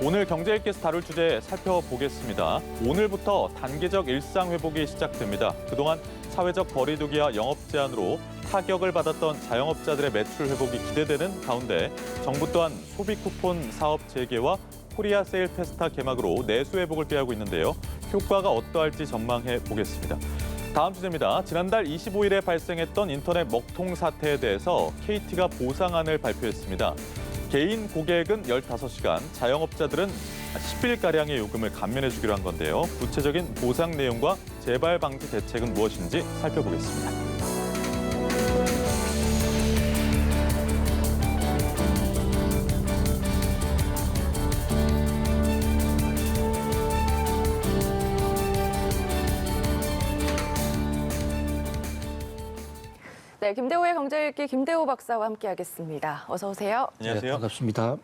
오늘 경제 읽기에서 다룰 주제 살펴보겠습니다. 오늘부터 단계적 일상 회복이 시작됩니다. 그동안 사회적 거리두기와 영업 제한으로 타격을 받았던 자영업자들의 매출 회복이 기대되는 가운데 정부 또한 소비 쿠폰 사업 재개와 코리아 세일 페스타 개막으로 내수 회복을 기대하고 있는데요. 효과가 어떠할지 전망해 보겠습니다. 다음 주제입니다. 지난달 25일에 발생했던 인터넷 먹통 사태에 대해서 KT가 보상안을 발표했습니다. 개인 고객은 15시간, 자영업자들은 10일가량의 요금을 감면해 주기로 한 건데요. 구체적인 보상 내용과 재발 방지 대책은 무엇인지 살펴보겠습니다. 네, 김대호의 경제 읽기 김대호 박사와 함께하겠습니다. 어서 오세요. 안녕하세요. 네, 반갑습니다.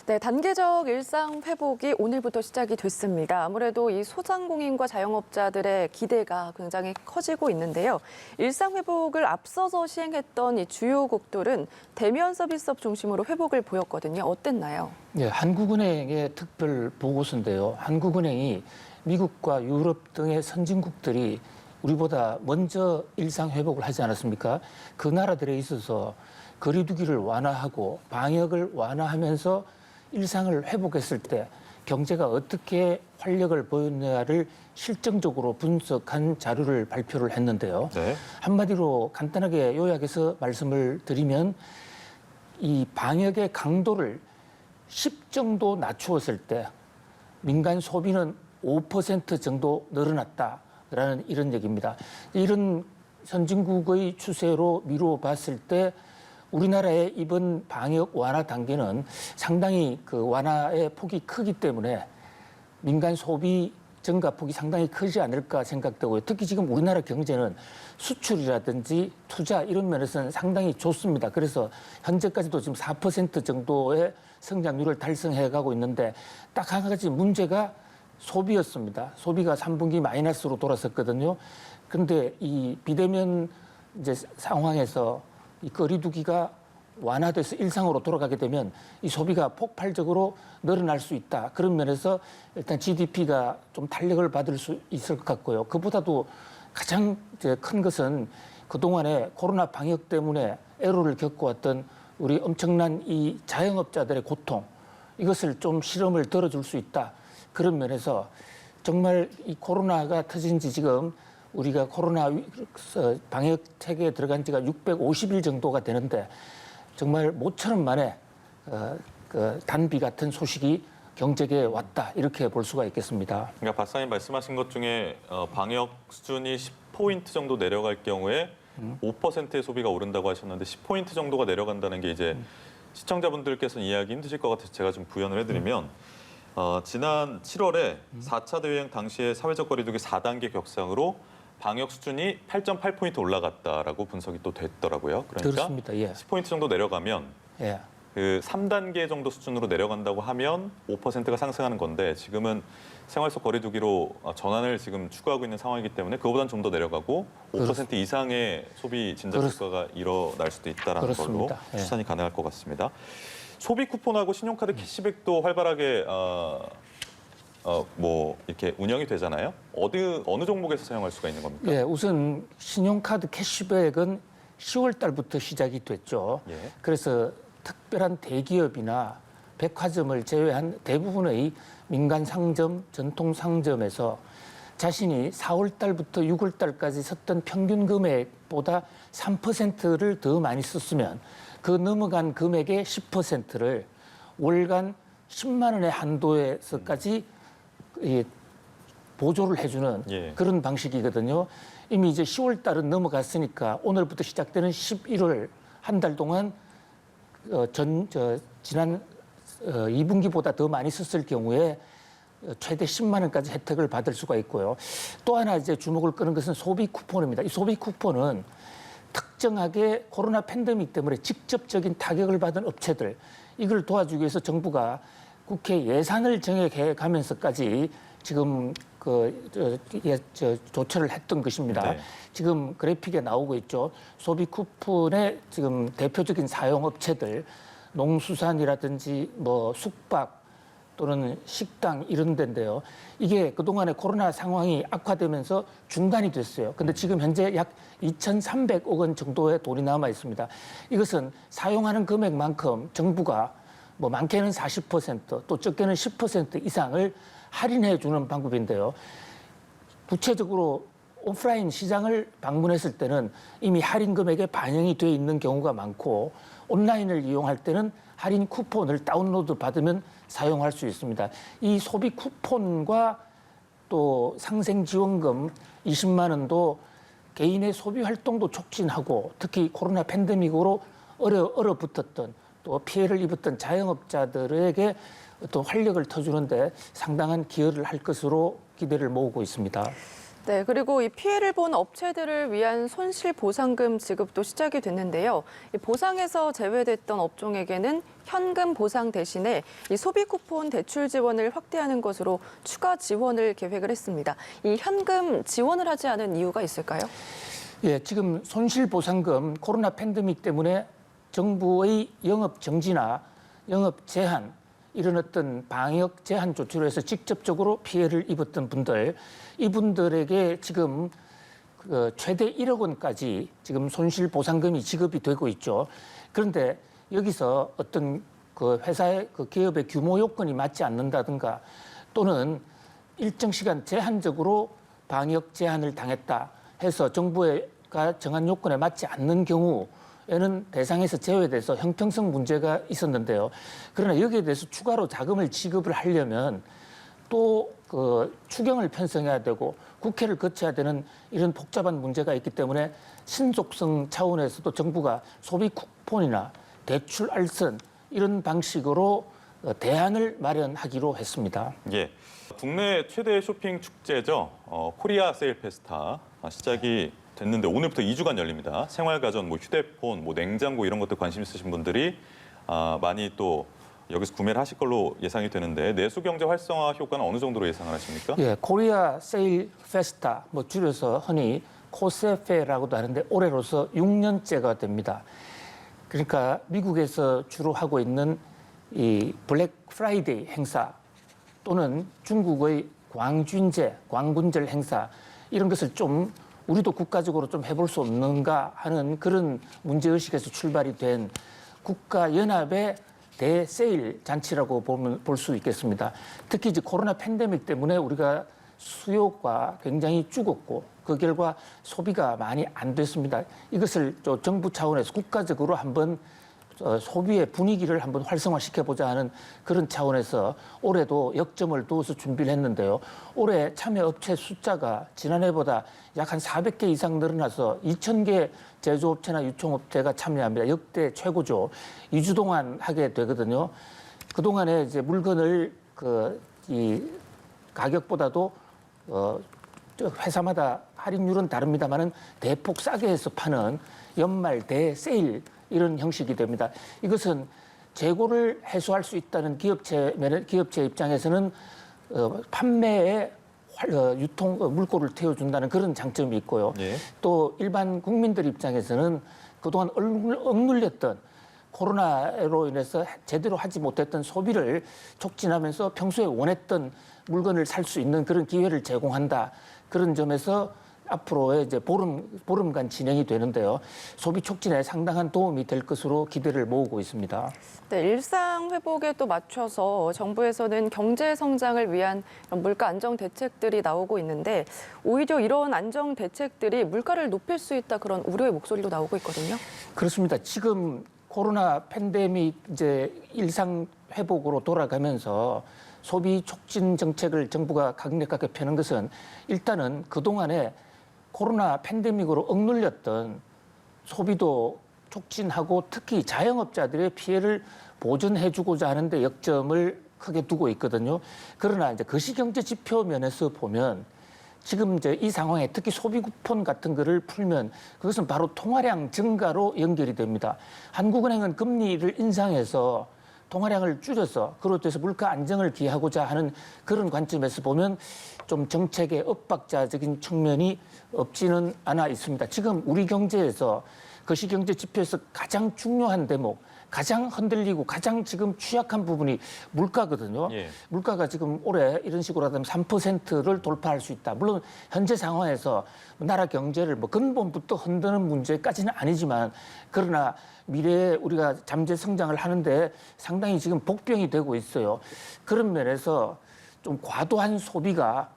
네, 단계적 일상 회복이 오늘부터 시작이 됐습니다. 아무래도 이 소상공인과 자영업자들의 기대가 굉장히 커지고 있는데요. 일상 회복을 앞서서 시행했던 이 주요국들은 대면 서비스업 중심으로 회복을 보였거든요. 어땠나요? 네, 한국은행의 특별 보고서인데요. 한국은행이 미국과 유럽 등의 선진국들이 우리보다 먼저 일상 회복을 하지 않았습니까? 그 나라들에 있어서 거리두기를 완화하고 방역을 완화하면서 일상을 회복했을 때 경제가 어떻게 활력을 보였느냐를 실증적으로 분석한 자료를 발표를 했는데요. 네. 한마디로 간단하게 요약해서 말씀을 드리면 이 방역의 강도를 10 정도 낮추었을 때 민간 소비는 5% 정도 늘어났다라는 이런 얘기입니다. 이런 선진국의 추세로 미루어 봤을 때 우리나라의 이번 방역 완화 단계는 상당히 그 완화의 폭이 크기 때문에 민간 소비 증가 폭이 상당히 크지 않을까 생각되고요. 특히 지금 우리나라 경제는 수출이라든지 투자 이런 면에서는 상당히 좋습니다. 그래서 현재까지도 지금 4% 정도의 성장률을 달성해 가고 있는데 딱 한 가지 문제가 소비였습니다. 소비가 3분기 마이너스로 돌아섰거든요. 그런데 이 비대면 이제 상황에서 이 거리두기가 완화돼서 일상으로 돌아가게 되면 이 소비가 폭발적으로 늘어날 수 있다. 그런 면에서 일단 GDP가 좀 탄력을 받을 수 있을 것 같고요. 그보다도 가장 큰 것은 그동안에 코로나 방역 때문에 애로를 겪어왔던 우리 엄청난 이 자영업자들의 고통, 이것을 좀 실험을 덜어줄 수 있다. 그런 면에서 정말 이 코로나가 터진 지 지금 우리가 코로나 방역 체계에 들어간 지가 650일 정도가 되는데 정말 모처럼 만에 그 단비 같은 소식이 경제계에 왔다 이렇게 볼 수가 있겠습니다. 그러니까 박사님 말씀하신 것 중에 방역 수준이 10포인트 정도 내려갈 경우에 5%의 소비가 오른다고 하셨는데 10포인트 정도가 내려간다는 게 이제 시청자분들께서는 이해하기 힘드실 것 같아서 제가 좀 부연을 해드리면 지난 7월에 4차 대유행 당시에 사회적 거리두기 4단계 격상으로 방역 수준이 8.8포인트 올라갔다라고 분석이 또 됐더라고요. 그러니까 그렇습니다. 예. 10포인트 정도 내려가면 예. 그 3단계 정도 수준으로 내려간다고 하면 5%가 상승하는 건데 지금은 생활 속 거리두기로 전환을 지금 추구하고 있는 상황이기 때문에 그거보다는 좀 더 내려가고 5% 이상의 소비 진작 효과가 일어날 수도 있다는 걸로 예. 추산이 가능할 것 같습니다. 소비 쿠폰하고 신용카드 캐시백도 활발하게 뭐 이렇게 운영이 되잖아요. 어느 종목에서 사용할 수가 있는 겁니까? 예, 우선 신용카드 캐시백은 10월 달부터 시작이 됐죠. 예. 그래서 특별한 대기업이나 백화점을 제외한 대부분의 민간 상점, 전통 상점에서 자신이 4월 달부터 6월 달까지 썼던 평균 금액보다 3%를 더 많이 썼으면 그 넘어간 금액의 10%를 월간 10만 원의 한도에서까지 보조를 해주는 예. 그런 방식이거든요. 이미 이제 10월 달은 넘어갔으니까 오늘부터 시작되는 11월 한 달 동안 지난 2분기보다 더 많이 썼을 경우에 최대 10만 원까지 혜택을 받을 수가 있고요. 또 하나 이제 주목을 끄는 것은 소비 쿠폰입니다. 이 소비 쿠폰은 특정하게 코로나 팬데믹 때문에 직접적인 타격을 받은 업체들, 이걸 도와주기 위해서 정부가 국회 예산을 정해 가면서까지 지금 조처를 했던 것입니다. 네. 지금 그래픽에 나오고 있죠. 소비 쿠폰의 지금 대표적인 사용 업체들, 농수산이라든지 뭐 숙박, 또는 식당 이런 데인데요. 이게 그동안에 코로나 상황이 악화되면서 중단이 됐어요. 근데 지금 현재 약 2,300억 원 정도의 돈이 남아 있습니다. 이것은 사용하는 금액만큼 정부가 뭐 많게는 40%, 또 적게는 10% 이상을 할인해 주는 방법인데요. 구체적으로 오프라인 시장을 방문했을 때는 이미 할인 금액에 반영이 돼 있는 경우가 많고, 온라인을 이용할 때는 할인 쿠폰을 다운로드 받으면 사용할 수 있습니다. 이 소비 쿠폰과 또 상생지원금 20만 원도 개인의 소비 활동도 촉진하고, 특히 코로나 팬데믹으로 얼어붙었던 또 피해를 입었던 자영업자들에게 또 활력을 터주는데 상당한 기여를 할 것으로 기대를 모으고 있습니다. 네, 그리고 이 피해를 본 업체들을 위한 손실보상금 지급도 시작이 됐는데요. 이 보상에서 제외됐던 업종에게는 현금 보상 대신에 이 소비 쿠폰 대출 지원을 확대하는 것으로 추가 지원을 계획을 했습니다. 이 현금 지원을 하지 않은 이유가 있을까요? 예, 지금 손실보상금 코로나 팬데믹 때문에 정부의 영업 정지나 영업 제한 이런 어떤 방역 제한 조치로 해서 직접적으로 피해를 입었던 분들, 이분들에게 지금 최대 1억 원까지 지금 손실보상금이 지급이 되고 있죠. 그런데 여기서 어떤 그 회사의 그 기업의 규모 요건이 맞지 않는다든가, 또는 일정 시간 제한적으로 방역 제한을 당했다 해서 정부가 정한 요건에 맞지 않는 경우에는 대상에서 제외돼서 형평성 문제가 있었는데요. 그러나 여기에 대해서 추가로 자금을 지급을 하려면 또 그 추경을 편성해야 되고 국회를 거쳐야 되는 이런 복잡한 문제가 있기 때문에 신속성 차원에서도 정부가 소비 쿠폰이나 대출 알선 이런 방식으로 대안을 마련하기로 했습니다. 예, 국내 최대 쇼핑 축제죠. 코리아 세일 페스타 시작이 됐는데 오늘부터 2주간 열립니다. 생활가전, 뭐 휴대폰, 뭐 냉장고 이런 것들 관심 있으신 분들이 많이 또 여기서 구매를 하실 걸로 예상이 되는데, 내수 경제 활성화 효과는 어느 정도로 예상을 하십니까? 예, 코리아 세일 페스타, 뭐 줄여서 흔히 코세페라고도 하는데 올해로서 6년째가 됩니다. 그러니까 미국에서 주로 하고 있는 이 블랙 프라이데이 행사 또는 중국의 광군절 행사, 이런 것을 좀 우리도 국가적으로 좀 해볼 수 없는가 하는 그런 문제의식에서 출발이 된 국가연합의 대세일 잔치라고 볼 수 있겠습니다. 특히 이제 코로나 팬데믹 때문에 우리가 수요가 굉장히 죽었고 그 결과 소비가 많이 안 됐습니다. 이것을 또 정부 차원에서 국가적으로 한번 소비의 분위기를 한번 활성화시켜보자 하는 그런 차원에서 올해도 역점을 두어서 준비를 했는데요. 올해 참여 업체 숫자가 지난해보다 약 한 400개 이상 늘어나서 2,000개 제조업체나 유통업체가 참여합니다. 역대 최고죠. 2주 동안 하게 되거든요. 그동안에 이제 물건을 이 가격보다도 회사마다 할인율은 다릅니다만은 대폭 싸게 해서 파는 연말 대세일 이런 형식이 됩니다. 이것은 재고를 해소할 수 있다는 기업체 입장에서는 판매에 유통 물꼬를 태워준다는 그런 장점이 있고요. 예. 또 일반 국민들 입장에서는 그동안 억눌렸던 코로나로 인해서 제대로 하지 못했던 소비를 촉진하면서 평소에 원했던 물건을 살 수 있는 그런 기회를 제공한다. 그런 점에서 앞으로의 이제 보름간 진행이 되는데요. 소비 촉진에 상당한 도움이 될 것으로 기대를 모으고 있습니다. 네, 일상 회복에 또 맞춰서 정부에서는 경제 성장을 위한 물가 안정 대책들이 나오고 있는데, 오히려 이런 안정 대책들이 물가를 높일 수 있다, 그런 우려의 목소리도 나오고 있거든요. 그렇습니다. 지금 코로나 팬데믹 이제 일상 회복으로 돌아가면서 소비 촉진 정책을 정부가 강력하게 펴는 것은 일단은 그동안에 코로나 팬데믹으로 억눌렸던 소비도 촉진하고 특히 자영업자들의 피해를 보전해주고자 하는데 역점을 크게 두고 있거든요. 그러나 이제 거시경제 지표 면에서 보면 지금 이제 이 상황에 특히 소비 쿠폰 같은 거를 풀면 그것은 바로 통화량 증가로 연결이 됩니다. 한국은행은 금리를 인상해서 통화량을 줄여서 그렇듯 물가 안정을 기하고자 하는 그런 관점에서 보면 좀 정책의 엇박자적인 측면이 없지는 않아 있습니다. 지금 우리 경제에서 거시경제 지표에서 가장 중요한 대목, 가장 흔들리고 가장 지금 취약한 부분이 물가거든요. 예. 물가가 지금 올해 이런 식으로 하면 3%를 돌파할 수 있다. 물론 현재 상황에서 나라 경제를 뭐 근본부터 흔드는 문제까지는 아니지만 그러나 미래에 우리가 잠재 성장을 하는데 상당히 지금 복병이 되고 있어요. 그런 면에서 좀 과도한 소비가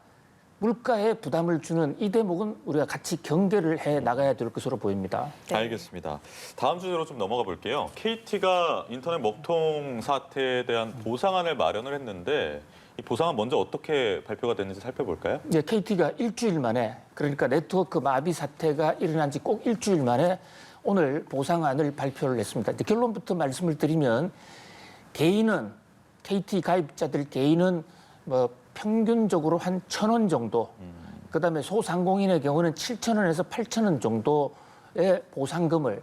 물가에 부담을 주는 이 대목은 우리가 같이 경계를 해 나가야 될 것으로 보입니다. 네. 알겠습니다. 다음 주제로 좀 넘어가 볼게요. KT가 인터넷 먹통 사태에 대한 보상안을 마련을 했는데 이 보상안 먼저 어떻게 발표가 됐는지 살펴볼까요? 이제 KT가 일주일 만에 그러니까 네트워크 마비 사태가 일어난 지 꼭 일주일 만에 오늘 보상안을 발표를 했습니다. 이제 결론부터 말씀을 드리면 개인은 KT 가입자들 개인은 뭐 평균적으로 한 1,000원 정도, 그다음에 소상공인의 경우는 7,000원에서 8,000원 정도의 보상금을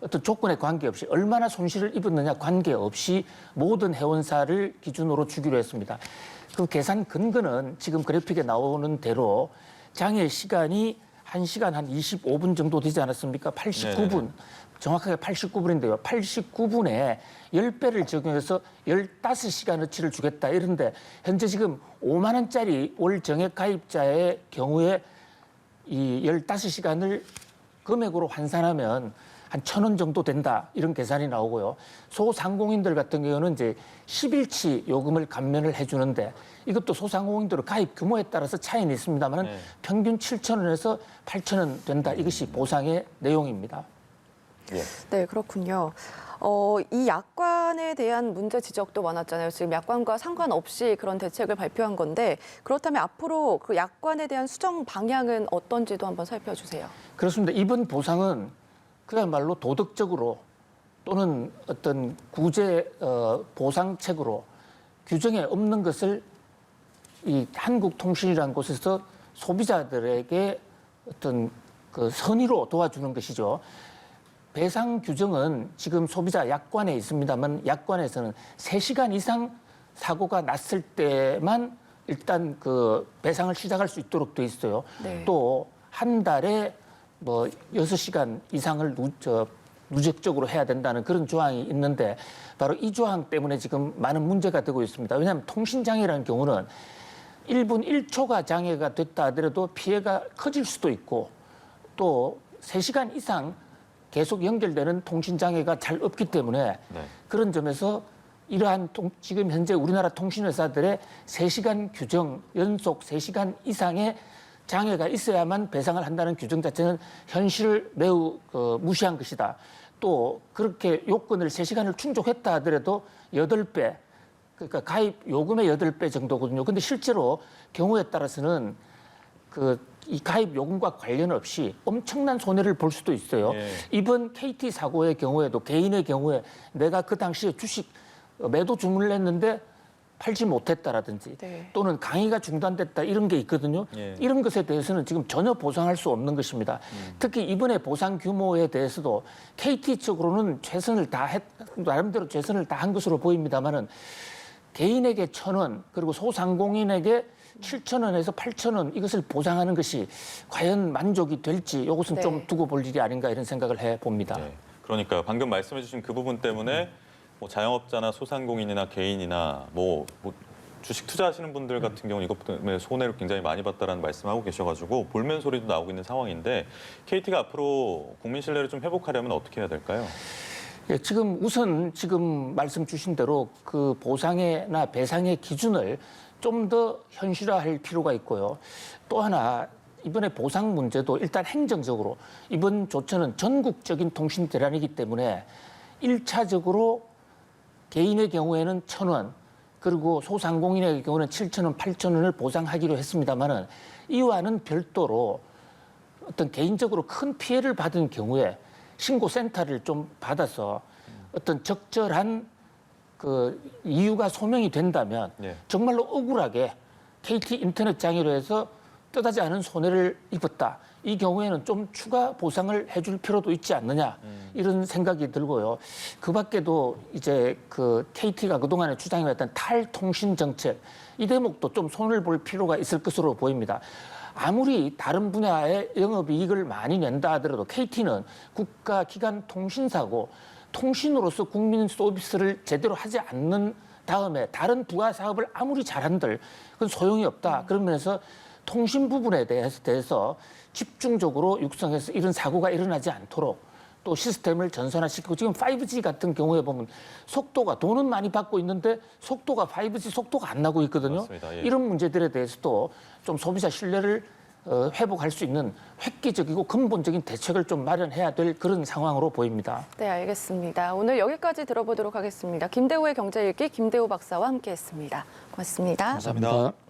어떤 조건에 관계없이 얼마나 손실을 입었느냐 관계없이 모든 회원사를 기준으로 주기로 했습니다. 그 계산 근거는 지금 그래픽에 나오는 대로 장애 시간이 1시간 한 25분 정도 되지 않았습니까? 89분. 네네네. 정확하게 89분인데요. 89분에 10배를 적용해서 15시간어치를 주겠다 이런데 현재 지금 5만 원짜리 월 정액 가입자의 경우에 이 15시간을 금액으로 환산하면 한 1,000원 정도 된다 이런 계산이 나오고요. 소상공인들 같은 경우는 이제 10일치 요금을 감면을 해주는데 이것도 소상공인들의 가입 규모에 따라서 차이는 있습니다만 네. 평균 7,000원에서 8,000원 된다. 이것이 보상의 내용입니다. 예. 네, 그렇군요. 이 약관에 대한 문제 지적도 많았잖아요. 지금 약관과 상관없이 그런 대책을 발표한 건데 그렇다면 앞으로 그 약관에 대한 수정 방향은 어떤지도 한번 살펴주세요. 그렇습니다. 이번 보상은 그야말로 도덕적으로 또는 어떤 구제 보상책으로 규정에 없는 것을 이 한국통신이라는 곳에서 소비자들에게 어떤 그 선의로 도와주는 것이죠. 배상 규정은 지금 소비자 약관에 있습니다만 약관에서는 3시간 이상 사고가 났을 때만 일단 그 배상을 시작할 수 있도록 돼 있어요. 네. 또 한 달에 뭐 6시간 이상을 누적적으로 해야 된다는 그런 조항이 있는데 바로 이 조항 때문에 지금 많은 문제가 되고 있습니다. 왜냐하면 통신장애라는 경우는 1분 1초가 장애가 됐다 하더라도 피해가 커질 수도 있고 또 3시간 이상 계속 연결되는 통신장애가 잘 없기 때문에 네. 그런 점에서 이러한 지금 현재 우리나라 통신회사들의 3시간 규정, 연속 3시간 이상의 장애가 있어야만 배상을 한다는 규정 자체는 현실을 매우 무시한 것이다. 또 그렇게 요건을 3시간을 충족했다 하더라도 8배, 그러니까 가입 요금의 8배 정도거든요. 근데 실제로 경우에 따라서는 이 가입 요금과 관련 없이 엄청난 손해를 볼 수도 있어요. 예. 이번 KT 사고의 경우에도 개인의 경우에 내가 그 당시에 주식 매도 주문을 했는데 팔지 못했다라든지 네. 또는 강의가 중단됐다 이런 게 있거든요. 예. 이런 것에 대해서는 지금 전혀 보상할 수 없는 것입니다. 특히 이번에 보상 규모에 대해서도 KT 측으로는 나름대로 최선을 다한 것으로 보입니다만은 개인에게 1,000원 그리고 소상공인에게 7,000원에서 8,000원 이것을 보상하는 것이 과연 만족이 될지 이것은 네. 좀 두고 볼 일이 아닌가 이런 생각을 해봅니다. 네. 그러니까 방금 말씀해 주신 그 부분 때문에 뭐 자영업자나 소상공인이나 개인이나 뭐 주식 투자하시는 분들 같은 경우는 이것 때문에 손해를 굉장히 많이 봤다라는 말씀하고 계셔가지고 볼멘 소리도 나오고 있는 상황인데 KT가 앞으로 국민 신뢰를 좀 회복하려면 어떻게 해야 될까요? 예, 지금 우선 지금 말씀 주신 대로 그 보상이나 배상의 기준을 좀 더 현실화할 필요가 있고요. 또 하나 이번에 보상 문제도 일단 행정적으로 이번 조처는 전국적인 통신 대란이기 때문에 1차적으로 개인의 경우에는 1,000원 그리고 소상공인의 경우는 7,000원, 8,000원을 보상하기로 했습니다만은 이와는 별도로 어떤 개인적으로 큰 피해를 받은 경우에 신고센터를 좀 받아서 어떤 적절한 그 이유가 소명이 된다면 네. 정말로 억울하게 KT 인터넷 장애로 해서 뜻하지 않은 손해를 입었다. 이 경우에는 좀 추가 보상을 해줄 필요도 있지 않느냐 이런 생각이 들고요. 그 밖에도 이제 그 KT가 그동안에 주장해왔던 탈통신 정책 이 대목도 좀 손을 볼 필요가 있을 것으로 보입니다. 아무리 다른 분야의 영업이익을 많이 낸다 하더라도 KT는 국가기관 통신사고 통신으로서 국민 서비스를 제대로 하지 않는 다음에 다른 부가 사업을 아무리 잘한들 그건 소용이 없다. 그런 면에서 통신 부분에 대해서 집중적으로 육성해서 이런 사고가 일어나지 않도록 또 시스템을 전선화시키고 지금 5G 같은 경우에 보면 속도가 돈은 많이 받고 있는데 속도가 5G 속도가 안 나고 있거든요. 맞습니다. 예. 이런 문제들에 대해서도 좀 소비자 신뢰를 회복할 수 있는 획기적이고 근본적인 대책을 좀 마련해야 될 그런 상황으로 보입니다. 네, 알겠습니다. 오늘 여기까지 들어보도록 하겠습니다. 김대우의 경제일기 김대우 박사와 함께했습니다. 고맙습니다. 감사합니다.